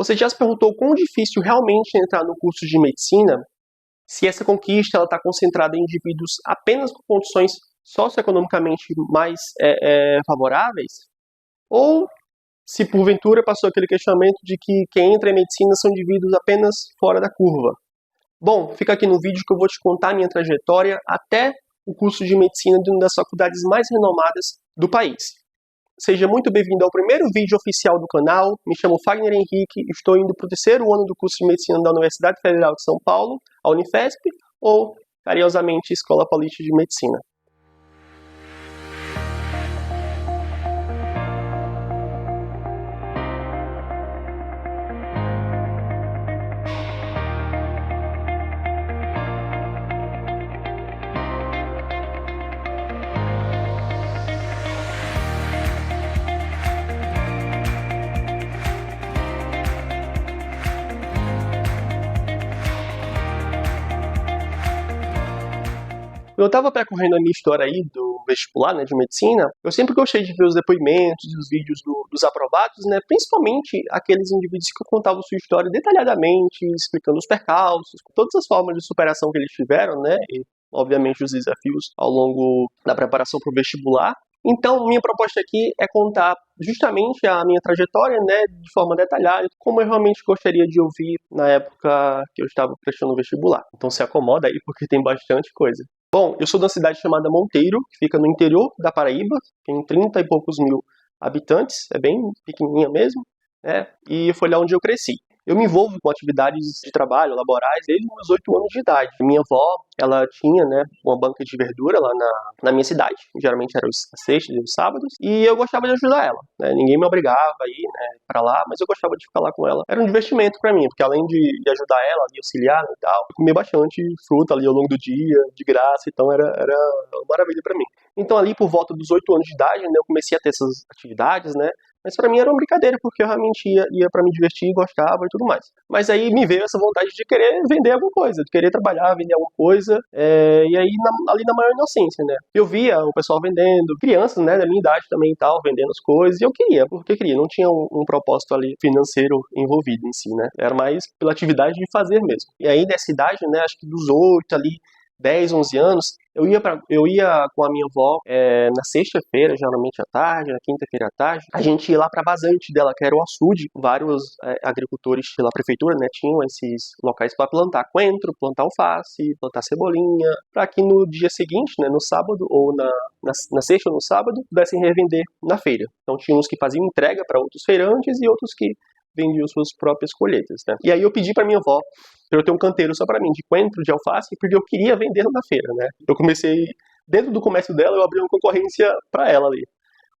Você já se perguntou quão difícil realmente é entrar no curso de medicina? Se essa conquista está concentrada em indivíduos apenas com condições socioeconomicamente mais favoráveis? Ou se porventura passou aquele questionamento de que quem entra em medicina são indivíduos apenas fora da curva? Bom, fica aqui no vídeo que eu vou te contar a minha trajetória até o curso de medicina de uma das faculdades mais renomadas do país. Seja muito bem-vindo ao primeiro vídeo oficial do canal. Me chamo Fagner Henrique, estou indo para o terceiro ano do curso de medicina da Universidade Federal de São Paulo, a Unifesp, ou, carinhosamente, Escola Paulista de Medicina. Eu estava percorrendo a minha história aí do vestibular, né, de medicina. Eu sempre gostei de ver os depoimentos e os vídeos dos aprovados, né, principalmente aqueles indivíduos que contavam sua história detalhadamente, explicando os percalços, todas as formas de superação que eles tiveram, né, e obviamente os desafios ao longo da preparação para o vestibular. Então, minha proposta aqui é contar justamente a minha trajetória, né, de forma detalhada, como eu realmente gostaria de ouvir na época que eu estava prestando o vestibular. Então se acomoda aí, porque tem bastante coisa. Bom, eu sou de uma cidade chamada Monteiro, que fica no interior da Paraíba, tem 30 e poucos mil habitantes, é bem pequenininha mesmo, né, e foi lá onde eu cresci. Eu me envolvo com atividades de trabalho, laborais, desde os meus 8 anos de idade. Minha avó, ela tinha, né, uma banca de verdura lá na minha cidade, geralmente era as sextas e os sábados, e eu gostava de ajudar ela, né, ninguém me obrigava a ir, né, pra lá, mas eu gostava de ficar lá com ela. Era um divertimento pra mim, porque além de ajudar ela, de auxiliar e tal, eu comia bastante fruta ali ao longo do dia, de graça, então era uma maravilha pra mim. Então ali por volta dos 8 anos de idade, né, eu comecei a ter essas atividades, né, mas pra mim era uma brincadeira, porque eu realmente ia pra me divertir, gostava e tudo mais. Mas aí me veio essa vontade de querer vender alguma coisa, de querer trabalhar, vender alguma coisa, e aí ali na maior inocência, né? Eu via o pessoal vendendo, crianças, né, da minha idade também e tal, vendendo as coisas, e eu queria, porque queria, não tinha um propósito ali financeiro envolvido em si, né? Era mais pela atividade de fazer mesmo. E aí nessa idade, né, acho que dos 8 ali, 10, 11 anos, eu ia com a minha avó na sexta-feira, geralmente à tarde, na quinta-feira à tarde. A gente ia lá para a vazante dela, que era o açude. Vários agricultores pela prefeitura, né, tinham esses locais para plantar coentro, plantar alface, plantar cebolinha, para que no dia seguinte, né, no sábado, ou na sexta ou no sábado, pudessem revender na feira. Então tinha uns que faziam entrega para outros feirantes e outros que vendiam suas próprias colheitas, né? E aí eu pedi para minha avó pra eu ter um canteiro só pra mim, de coentro, de alface, porque eu queria vender na feira, né? Eu comecei, dentro do comércio dela, eu abri uma concorrência pra ela ali,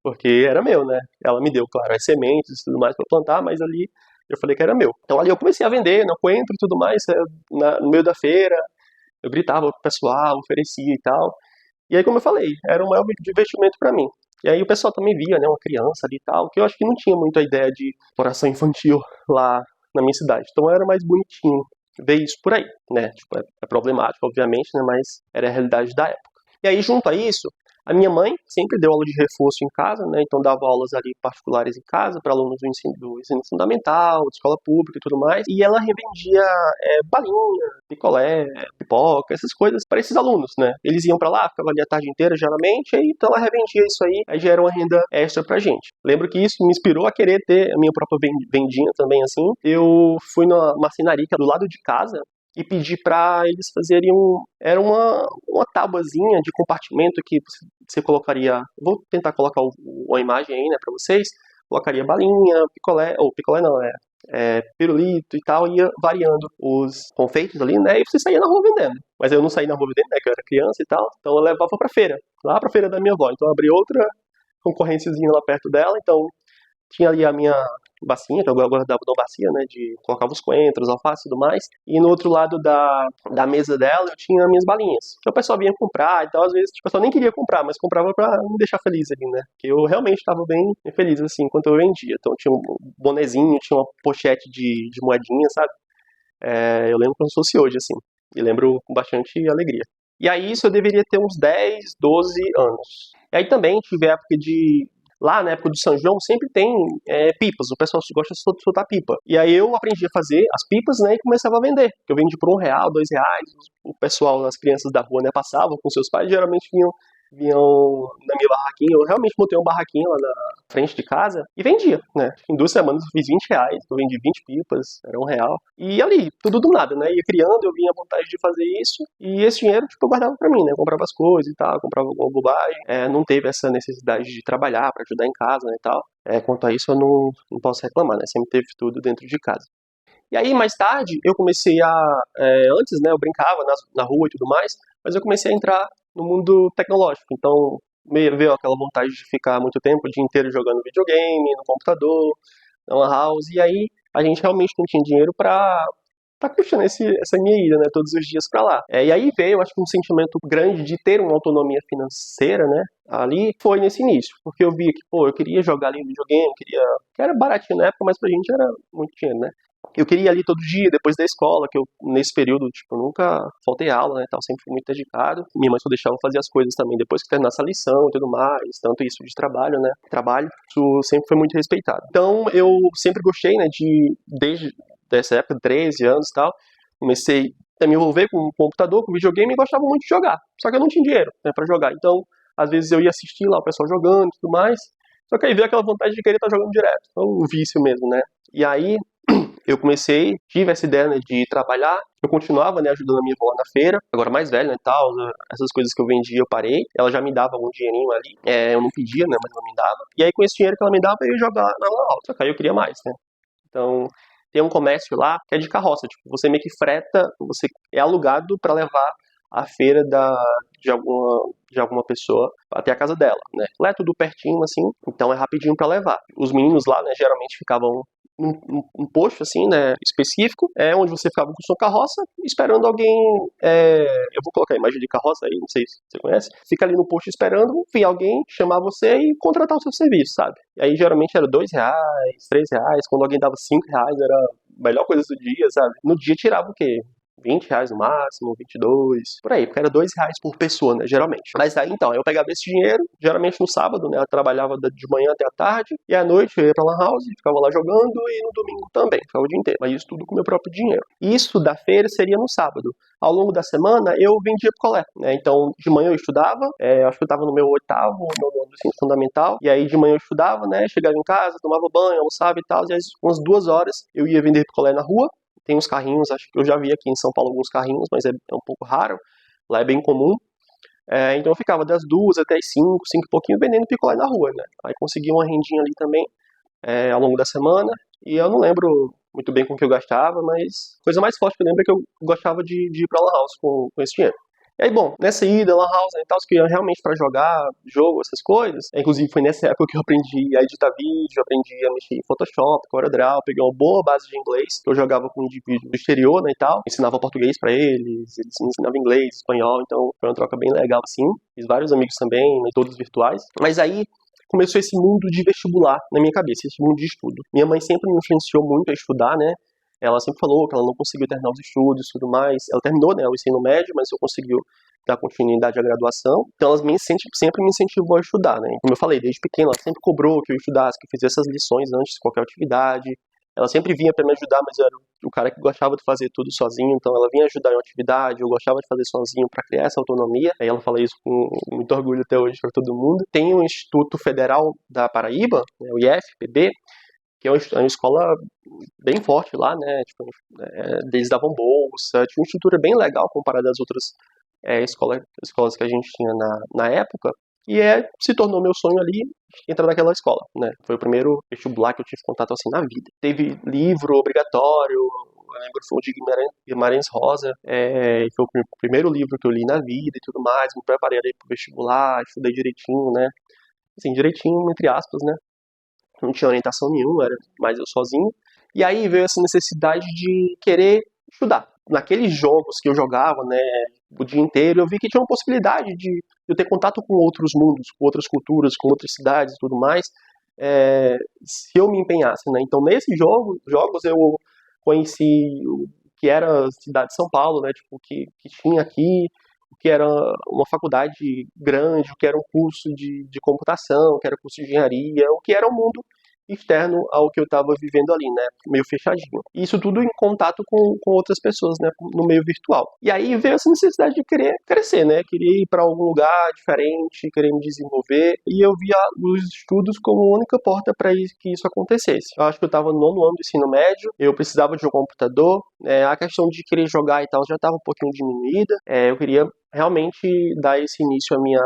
porque era meu, né? Ela me deu, claro, as sementes e tudo mais pra plantar, mas ali eu falei que era meu. Então ali eu comecei a vender no coentro e tudo mais, no meio da feira, eu gritava pro pessoal, oferecia e tal. E aí, como eu falei, era um maior divertimento pra mim. E aí o pessoal também via, né, uma criança ali e tal, que eu acho que não tinha muito a ideia de exploração infantil lá na minha cidade. Então era mais bonitinho ver isso por aí, né? Tipo, é problemático, obviamente, né? Mas era a realidade da época. E aí, junto a isso, a minha mãe sempre deu aula de reforço em casa, né? Então dava aulas ali particulares em casa para alunos do ensino fundamental, de escola pública e tudo mais. E ela revendia balinha, picolé, pipoca, essas coisas para esses alunos, né? Eles iam para lá, ficavam ali a tarde inteira, geralmente, e então ela revendia isso aí já era uma renda extra pra gente. Lembro que isso me inspirou a querer ter a minha própria vendinha também, assim. Eu fui numa marcenaria que é do lado de casa, e pedi para eles fazerem era uma tabuazinha de compartimento que você colocaria, vou tentar colocar uma imagem aí, né, para vocês, colocaria balinha, picolé, ou picolé não, pirulito e tal, ia variando os confeitos ali, né, e você saía na rua vendendo. Mas eu não saía na rua vendendo, né, que eu era criança e tal, então eu levava pra feira, lá pra feira da minha avó, então eu abri outra concorrênciazinha lá perto dela, então tinha ali a minha bacinha, que eu guardava numa bacia, né, colocava os coentros, alface e tudo mais, e no outro lado da mesa dela eu tinha as minhas balinhas, que o pessoal vinha comprar, então às vezes tipo, o pessoal nem queria comprar, mas comprava pra me deixar feliz ali, né, porque eu realmente estava bem feliz, assim, enquanto eu vendia, então tinha um bonezinho, tinha uma pochete de moedinha, sabe, eu lembro como se fosse hoje, assim, e lembro com bastante alegria. E aí isso eu deveria ter uns 10, 12 anos. E aí também tive a época lá na época do São João sempre tem pipas, o pessoal gosta de soltar pipa. E aí eu aprendi a fazer as pipas, né, e começava a vender. Eu vendi por R$1, R$2, o pessoal, as crianças da rua, né, passavam com seus pais, geralmente vinham na minha barraquinha. Eu realmente montei uma barraquinha lá na frente de casa e vendia, né? Em 2 semanas eu fiz R$20, eu vendi 20 pipas, era R$1. E ali, tudo do nada, né? Ia criando, eu vinha à vontade de fazer isso, e esse dinheiro, tipo, eu guardava pra mim, né? Eu comprava as coisas e tal, comprava alguma bobagem. Não teve essa necessidade de trabalhar pra ajudar em casa, né, e tal. Quanto a isso, eu não posso reclamar, né? Sempre teve tudo dentro de casa. E aí, mais tarde, eu comecei antes, né, eu brincava na rua e tudo mais, mas eu comecei a entrar no mundo tecnológico. Então, veio aquela vontade de ficar muito tempo, o dia inteiro jogando videogame, no computador, na lan house, e aí a gente realmente não tinha dinheiro pra tá curtindo essa minha ida, né, todos os dias pra lá. E aí veio, acho que um sentimento grande de ter uma autonomia financeira, né, ali foi nesse início, porque eu via que, pô, eu queria jogar ali videogame, que era baratinho na época, mas pra gente era muito dinheiro, né. Eu queria ir ali todo dia, depois da escola, que eu, nesse período, tipo, nunca faltei aula, né, tal, sempre fui muito dedicado. Minha mãe só deixava eu fazer as coisas também depois que terminasse a lição e tudo mais, tanto isso de trabalho, né, isso sempre foi muito respeitado. Então, eu sempre gostei, né, desde dessa época, 13 anos e tal, comecei a me envolver com o computador, com videogame, e gostava muito de jogar. Só que eu não tinha dinheiro, né, pra jogar. Então, às vezes eu ia assistir lá o pessoal jogando e tudo mais, só que aí veio aquela vontade de querer estar jogando direto. Então, um vício mesmo, né. E aí, eu tive essa ideia, né, de trabalhar. Eu continuava, né, ajudando a minha avó lá na feira, agora mais velha, né, tal, essas coisas que eu vendia eu parei. Ela já me dava algum dinheirinho ali, eu não pedia, né, mas ela me dava. E aí com esse dinheiro que ela me dava, eu ia jogar na lan house, só que aí eu queria mais, né. Então, tem um comércio lá que é de carroça, tipo, você meio que freta, você é alugado pra levar a feira de alguma pessoa até a casa dela, né. Lá é tudo pertinho, assim, então é rapidinho pra levar. Os meninos lá, né, geralmente ficavam num posto, assim, né, específico, onde você ficava com sua carroça, esperando alguém, eu vou colocar a imagem de carroça aí, não sei se você conhece, fica ali no posto esperando, vir alguém, chamar você e contratar o seu serviço, sabe? E aí, geralmente, era R$2, R$3, quando alguém dava R$5, era a melhor coisa do dia, sabe? No dia tirava o quê? R$20 no máximo, 22, por aí, porque era R$2 por pessoa, né, geralmente. Mas aí, então, eu pegava esse dinheiro, geralmente no sábado, né, eu trabalhava de manhã até a tarde, e à noite eu ia pra lan house, ficava lá jogando, e no domingo também, ficava o dia inteiro. Mas isso tudo com o meu próprio dinheiro. Isso da feira seria no sábado. Ao longo da semana, eu vendia picolé, né, então de manhã eu estudava, acho que eu tava no meu 8º, no nono do ensino fundamental, e aí de manhã eu estudava, né, chegava em casa, tomava banho, almoçava e tal, e às umas 2 horas eu ia vender picolé na rua. Tem uns carrinhos, acho que eu já vi aqui em São Paulo alguns carrinhos, mas é um pouco raro, lá é bem comum. Então eu ficava das 2 até as 5, 5 e pouquinho vendendo picolé na rua, né? Aí conseguia uma rendinha ali também, ao longo da semana, e eu não lembro muito bem com o que eu gastava, mas a coisa mais forte que eu lembro é que eu gostava de ir pra lan house com esse dinheiro. E aí, bom, nessa ida, lan house, né, e tal, que eu ia realmente pra jogar jogo, essas coisas, inclusive foi nessa época que eu aprendi a editar vídeo, aprendi a mexer em Photoshop, CorelDRAW, peguei uma boa base de inglês, que eu jogava com indivíduos do exterior, né, e tal, ensinava português pra eles me ensinavam inglês, espanhol, então foi uma troca bem legal, assim, fiz vários amigos também, né, todos virtuais, mas aí começou esse mundo de vestibular na minha cabeça, esse mundo de estudo. Minha mãe sempre me influenciou muito a estudar, né, ela sempre falou que ela não conseguiu terminar os estudos e tudo mais. Ela terminou, né, o ensino médio, mas não conseguiu dar continuidade à graduação. Então ela sempre me incentivou a estudar, né. Como eu falei, desde pequena ela sempre cobrou que eu estudasse, que eu fizesse essas lições antes de qualquer atividade. Ela sempre vinha para me ajudar, mas eu era o cara que gostava de fazer tudo sozinho, então ela vinha ajudar em uma atividade, eu gostava de fazer sozinho para criar essa autonomia. Aí ela fala isso com muito orgulho até hoje para todo mundo. Tem o Instituto Federal da Paraíba, né, o IFPB, que é uma escola bem forte lá, né, tipo, eles davam bolsa, tinha uma estrutura bem legal comparada às outras escolas que a gente tinha na época, e se tornou meu sonho ali entrar naquela escola, né, foi o primeiro vestibular que eu tive contato assim na vida. Teve livro obrigatório, eu lembro que foi o de Guimarães Rosa, foi o primeiro livro que eu li na vida e tudo mais, me preparei ali pro vestibular, estudei direitinho, né, assim, direitinho entre aspas, né, não tinha orientação nenhuma, era mais eu sozinho. E aí veio essa necessidade de querer estudar. Naqueles jogos que eu jogava, né, o dia inteiro, eu vi que tinha uma possibilidade de eu ter contato com outros mundos, com outras culturas, com outras cidades e tudo mais, se eu me empenhasse, né. Então nesses jogos eu conheci o que era a cidade de São Paulo, né, tipo, que tinha aqui, o que era uma faculdade grande, o que era um curso de computação, o que era curso de engenharia, o que era o mundo externo ao que eu estava vivendo ali, né, meio fechadinho. E isso tudo em contato com outras pessoas, né, no meio virtual. E aí veio essa necessidade de querer crescer, né, querer ir para algum lugar diferente, querer me desenvolver, e eu via os estudos como a única porta para que isso acontecesse. Eu acho que eu estava no 9º ano do ensino médio, eu precisava de um computador, a questão de querer jogar e tal já estava um pouquinho diminuída, eu queria realmente dar esse início à minha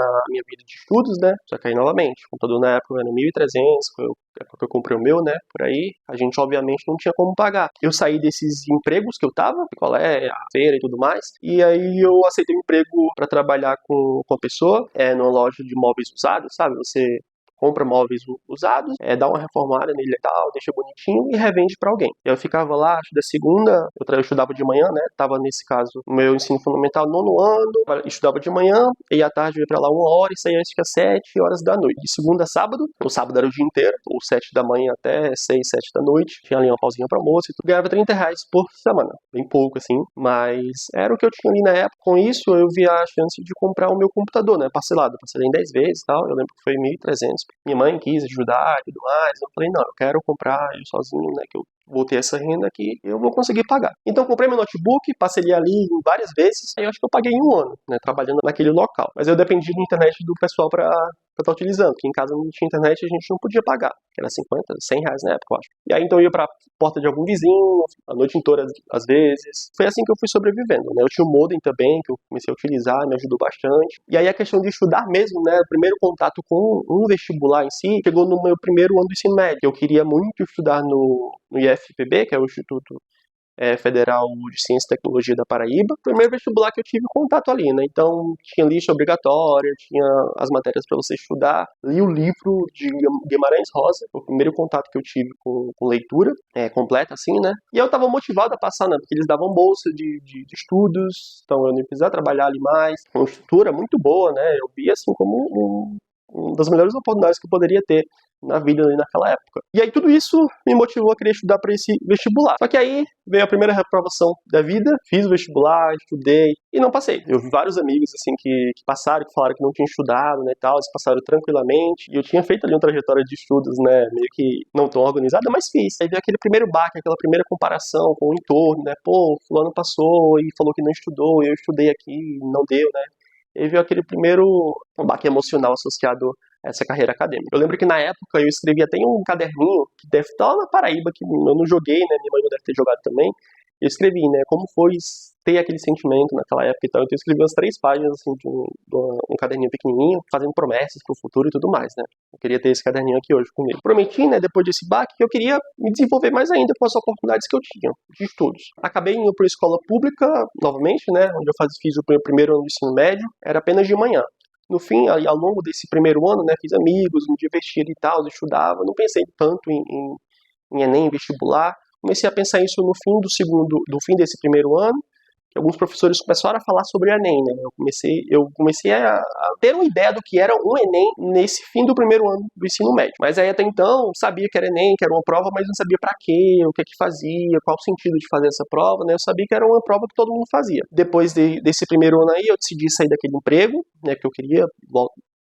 vida de estudos, né? Só que aí, novamente, o computador na época era 1.300, foi a época que eu comprei o meu, né? Por aí, a gente obviamente não tinha como pagar. Eu saí desses empregos que eu tava, picolé, a feira e tudo mais, e aí eu aceitei um emprego para trabalhar com a pessoa, numa loja de móveis usados, sabe? Você compra móveis usados, dá uma reformada nele e tal, deixa bonitinho e revende pra alguém. Eu ficava lá, acho, da segunda, eu estudava de manhã, né, tava nesse caso, no meu ensino fundamental, 9º ano, estudava de manhã, e à tarde eu ia pra lá 1 hora e saía, acho que às 7 horas da noite. De segunda a sábado, o sábado era o dia inteiro, ou 7 da manhã até 6, 7 da noite, tinha ali uma pausinha pra almoço e tudo. Ganhava R$ 30 por semana, bem pouco assim, mas era o que eu tinha ali na época. Com isso, eu vi a chance de comprar o meu computador, né, parcelado, parcelei em 10 vezes e tal, eu lembro que foi 1.300. Minha mãe quis ajudar e tudo mais. Eu falei, não, eu quero comprar eu sozinho, né? Que eu vou ter essa renda aqui, eu vou conseguir pagar. Então eu comprei meu notebook, passei ele ali várias vezes, aí eu acho que eu paguei em 1 ano, né? Trabalhando naquele local. Mas eu dependi da internet do pessoal pra estar utilizando, porque em casa não tinha internet e a gente não podia pagar. Era 50, R$ 100 na época, eu acho. E aí então eu ia pra porta de algum vizinho, a noite inteira às vezes. Foi assim que eu fui sobrevivendo, né? Eu tinha o modem também, que eu comecei a utilizar, me ajudou bastante. E aí a questão de estudar mesmo, né? O primeiro contato com um vestibular em si, chegou no meu primeiro ano do ensino médio. Eu queria muito estudar no IFPB, que é o Instituto Federal de Ciência e Tecnologia da Paraíba. Primeiro vestibular que eu tive contato ali, né? Então tinha lista obrigatória, tinha as matérias para você estudar. Li o livro de Guimarães Rosa, foi o primeiro contato que eu tive com leitura completa, assim, né? E eu tava motivado a passar, né? Porque eles davam bolsa de estudos, então eu nem precisava trabalhar ali mais. Uma estrutura muito boa, né? Eu vi assim como uma das melhores oportunidades que eu poderia ter na vida ali naquela época. E aí tudo isso me motivou a querer estudar para esse vestibular. Só que aí veio a primeira reprovação da vida, fiz o vestibular, estudei e não passei. Eu vi vários amigos assim que passaram, que falaram que não tinham estudado, né, tal, eles passaram tranquilamente. E eu tinha feito ali uma trajetória de estudos, né, meio que não tão organizada, mas fiz. Aí veio aquele primeiro baque, aquela primeira comparação com o entorno, né, pô, fulano passou e falou que não estudou, eu estudei aqui, não deu, né. E aí veio aquele primeiro baque emocional associado essa carreira acadêmica. Eu lembro que na época eu escrevi até em um caderninho, que deve estar lá na Paraíba, que eu não joguei, né, minha mãe não deve ter jogado também. Eu escrevi, né, como foi ter aquele sentimento naquela época e tal. Então eu escrevi umas 3 páginas, assim, de um caderninho pequenininho, fazendo promessas pro futuro e tudo mais, né. Eu queria ter esse caderninho aqui hoje comigo. Prometi, né, depois desse baque, que eu queria me desenvolver mais ainda com as oportunidades que eu tinha de estudos. Acabei indo para a escola pública, novamente, né, onde eu fiz o meu primeiro ano do ensino médio, era apenas de manhã. No fim, ao longo desse primeiro ano, né, fiz amigos, me diverti e tal, estudava, não pensei tanto em Enem, vestibular. Comecei a pensar isso no fim do fim desse primeiro ano, que alguns professores começaram a falar sobre o Enem, né? Eu comecei a ter uma ideia do que era um Enem nesse fim do primeiro ano do ensino médio. Mas aí até então sabia que era Enem, que era uma prova, mas não sabia para quê, o que é que fazia, qual o sentido de fazer essa prova, né? Eu sabia que era uma prova que todo mundo fazia. Depois desse primeiro ano aí, eu decidi sair daquele emprego, né? Que eu queria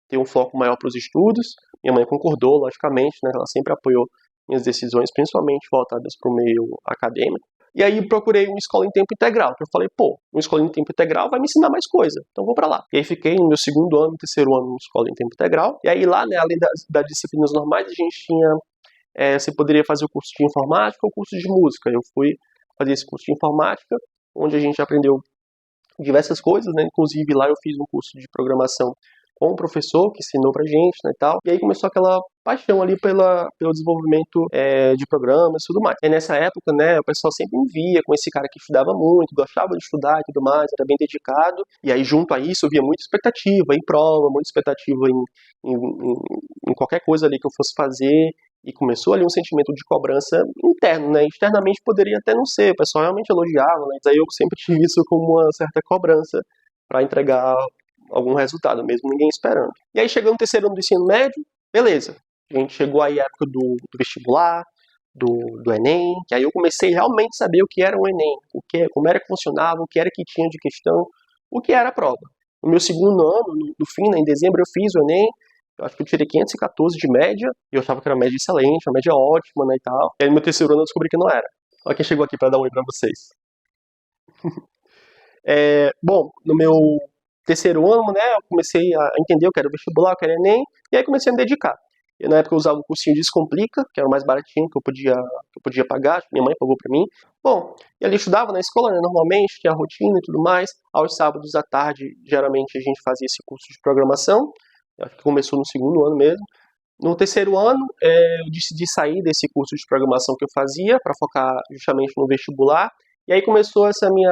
ter um foco maior para os estudos. Minha mãe concordou, logicamente, né? Ela sempre apoiou minhas decisões, principalmente voltadas para o meio acadêmico. E aí procurei uma escola em tempo integral, que eu falei, pô, uma escola em tempo integral vai me ensinar mais coisa, então vou pra lá. E aí fiquei no meu segundo ano, terceiro ano, em escola em tempo integral. E aí lá, né, além das disciplinas normais, a gente tinha, você poderia fazer o curso de informática ou o curso de música. Eu fui fazer esse curso de informática, onde a gente aprendeu diversas coisas, né, inclusive lá eu fiz um curso de programação com um professor que ensinou pra gente, né, e tal. E aí começou aquela paixão ali pelo desenvolvimento de programas e tudo mais. E nessa época, né, o pessoal sempre me via com esse cara que estudava muito, gostava de estudar e tudo mais, era bem dedicado. E aí junto a isso eu via muita expectativa em prova, muita expectativa em qualquer coisa ali que eu fosse fazer. E começou ali um sentimento de cobrança interno, né? Externamente poderia até não ser, o pessoal realmente elogiava, mas aí eu sempre tive isso como uma certa cobrança para entregar algum resultado, mesmo ninguém esperando. E aí chegou no terceiro ano do ensino médio, beleza. A gente chegou aí à época do vestibular, do Enem, que aí eu comecei realmente a saber o que era o Enem, como era que funcionava, o que era que tinha de questão, o que era a prova. No meu segundo ano, no fim, né, em dezembro, eu fiz o Enem. Eu acho que eu tirei 514 de média, e eu achava que era uma média excelente, uma média ótima, né, e tal. E aí no meu terceiro ano eu descobri que não era. Olha quem chegou aqui para dar um oi pra vocês. Bom, no meu terceiro ano, né, eu comecei a entender o que era o vestibular, o que era Enem, e aí comecei a me dedicar. E na época eu usava o cursinho Descomplica, que era o mais baratinho que eu podia pagar, acho que minha mãe pagou pra mim. Bom, e ali estudava na escola, né, normalmente, tinha a rotina e tudo mais. Aos sábados à tarde, geralmente a gente fazia esse curso de programação, eu acho que começou no segundo ano mesmo. No terceiro ano, eu decidi sair desse curso de programação que eu fazia para focar justamente no vestibular. E aí começou essa minha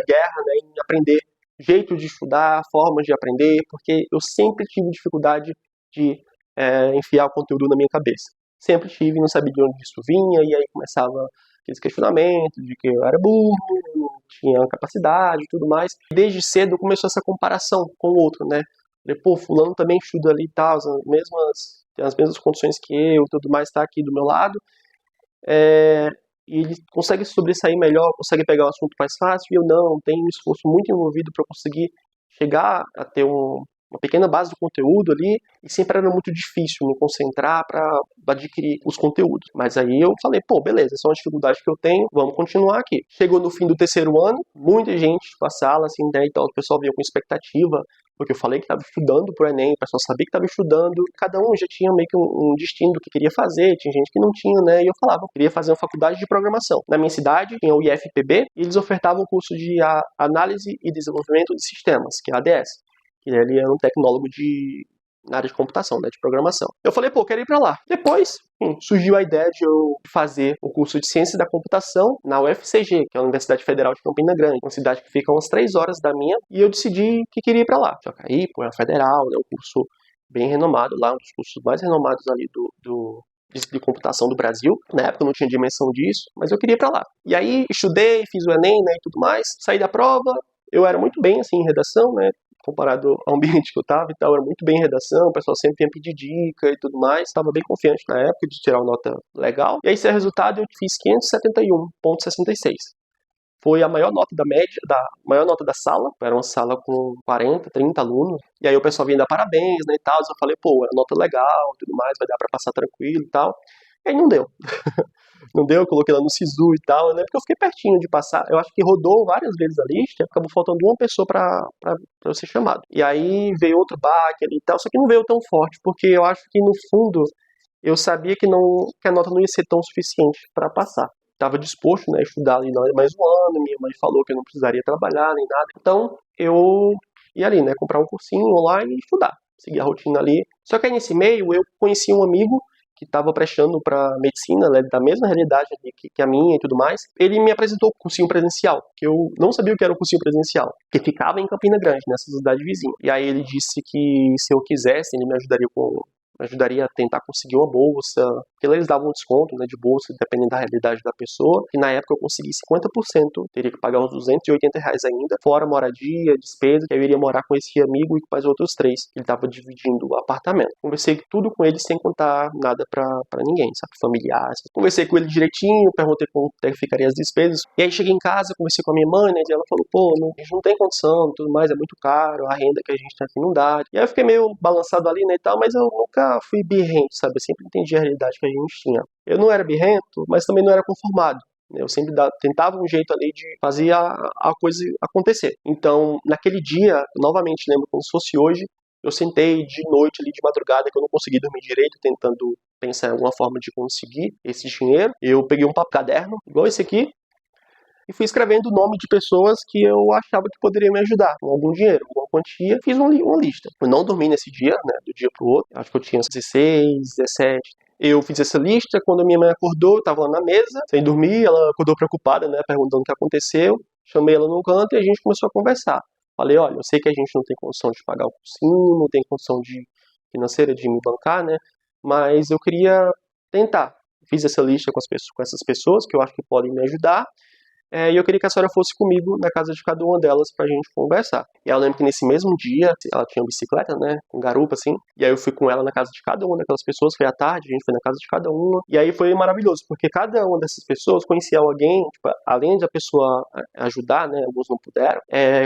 guerra, né, em aprender jeito de estudar, formas de aprender, porque eu sempre tive dificuldade de enfiar o conteúdo na minha cabeça. Sempre tive, não sabia de onde isso vinha, e aí começava aqueles questionamentos de que eu era burro, não tinha capacidade e tudo mais. Desde cedo começou essa comparação com o outro, né? Falei, pô, fulano também estuda ali e tal, tem as mesmas condições que eu e tudo mais, está aqui do meu lado. E ele consegue sobressair melhor, consegue pegar o assunto mais fácil, e eu não, tenho um esforço muito envolvido para conseguir chegar a ter uma pequena base de conteúdo ali, e sempre era muito difícil me concentrar para adquirir os conteúdos. Mas aí eu falei, pô, beleza, essa é uma dificuldade que eu tenho, vamos continuar aqui. Chegou no fim do terceiro ano, muita gente pra sala, assim, né, então o pessoal veio com expectativa, porque eu falei que estava estudando pro Enem, o pessoal sabia que estava estudando, cada um já tinha meio que um destino do que queria fazer, tinha gente que não tinha, né, e eu falava, eu queria fazer uma faculdade de programação. Na minha cidade tinha o IFPB, e eles ofertavam o curso de Análise e Desenvolvimento de Sistemas, que é a ADS, que ele era um tecnólogo na área de computação, né, de programação. Eu falei, pô, quero ir pra lá. Depois, surgiu a ideia de eu fazer o curso de Ciência da Computação na UFCG, que é a Universidade Federal de Campina Grande, uma cidade que fica a umas 3 horas da minha, e eu decidi que queria ir pra lá. Só que aí, pô, é federal, né, um curso bem renomado lá, um dos cursos mais renomados ali de computação do Brasil. Na época eu não tinha dimensão disso, mas eu queria ir pra lá. E aí, estudei, fiz o Enem, né, e tudo mais, saí da prova, eu era muito bem, assim, em redação, né, comparado ao ambiente que eu estava e tal, era muito bem em redação, o pessoal sempre vinha pedir dica e tudo mais, estava bem confiante na época de tirar uma nota legal. E aí, esse é o resultado, eu fiz 571,66. Foi a maior nota da média, maior nota da sala, era uma sala com 40, 30 alunos, e aí o pessoal vinha dar parabéns, né, e tal, eu falei, pô, é nota legal, tudo mais, vai dar pra passar tranquilo e tal. E aí não deu. Não deu, eu coloquei lá no Sisu e tal, né? Porque eu fiquei pertinho de passar. Eu acho que rodou várias vezes a lista, acabou faltando uma pessoa pra eu ser chamado. E aí veio outro baque ali e tal, só que não veio tão forte, porque eu acho que no fundo eu sabia que a nota não ia ser tão suficiente pra passar. Estava disposto, né, a estudar ali mais um ano, minha mãe falou que eu não precisaria trabalhar nem nada. Então eu ia ali, né, comprar um cursinho online e estudar. Seguir a rotina ali. Só que aí nesse meio eu conheci um amigo que estava prestando para medicina, né, da mesma realidade que a minha e tudo mais. Ele me apresentou o cursinho presencial, que eu não sabia o que era o cursinho presencial, que ficava em Campina Grande, nessa cidade vizinha. E aí ele disse que se eu quisesse, ele me ajudaria a tentar conseguir uma bolsa, porque lá eles davam um desconto, né, de bolsa, dependendo da realidade da pessoa, e na época eu consegui 50%, teria que pagar uns R$ 280 ainda, fora moradia, despesa, que eu iria morar com esse amigo e com mais outros 3, ele estava dividindo o apartamento. Conversei tudo com ele sem contar nada pra ninguém, sabe, familiares. Conversei com ele direitinho, perguntei como ficaria as despesas, e aí cheguei em casa, conversei com a minha mãe, né, e ela falou, pô, a gente não tem condição, tudo mais, é muito caro, a renda que a gente tem aqui não dá. E aí eu fiquei meio balançado ali, né, e tal, mas eu nunca fui birrento, sabe? Eu sempre entendi a realidade que a gente tinha. Eu não era birrento, mas também não era conformado. Eu sempre tentava um jeito ali de fazer a coisa acontecer. Então, naquele dia, novamente lembro como se fosse hoje, eu sentei de noite ali, de madrugada, que eu não consegui dormir direito, tentando pensar em alguma forma de conseguir esse dinheiro. Eu peguei um caderno, igual esse aqui, e fui escrevendo o nome de pessoas que eu achava que poderiam me ajudar com algum dinheiro, alguma quantia. Fiz uma lista. Eu não dormi nesse dia, né, do dia pro outro. Acho que eu tinha 16, 17. Eu fiz essa lista, quando a minha mãe acordou, eu tava lá na mesa, sem dormir, ela acordou preocupada, né, perguntando o que aconteceu. Chamei ela num canto e a gente começou a conversar. Falei, olha, eu sei que a gente não tem condição de pagar o cursinho, não tem condição financeira de me bancar, né, mas eu queria tentar. Fiz essa lista com essas pessoas que eu acho que podem me ajudar. e eu queria que a senhora fosse comigo na casa de cada uma delas pra gente conversar. E aí eu lembro que nesse mesmo dia, ela tinha uma bicicleta, né, com garupa, assim, e aí eu fui com ela na casa de cada uma daquelas pessoas, foi à tarde, a gente foi na casa de cada uma, e aí foi maravilhoso, porque cada uma dessas pessoas conhecia alguém, tipo, além da pessoa ajudar, né, alguns não puderam,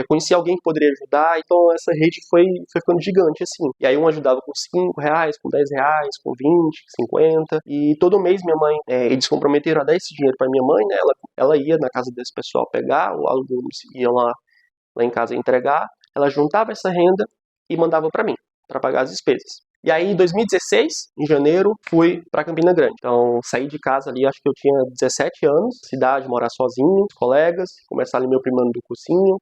conhecia alguém que poderia ajudar, então essa rede foi ficando gigante, assim. E aí um ajudava com R$ 5, com R$ 10, com 20, 50, e todo mês minha mãe, eles comprometeram a dar esse dinheiro pra minha mãe, né, ela ia na casa desse pessoal pegar, ou alunos iam lá em casa entregar, ela juntava essa renda e mandava para mim, para pagar as despesas. E aí, em 2016, em janeiro, fui para Campina Grande. Então, saí de casa ali, acho que eu tinha 17 anos, cidade, morar sozinho, colegas, começar ali meu primeiro ano do cursinho.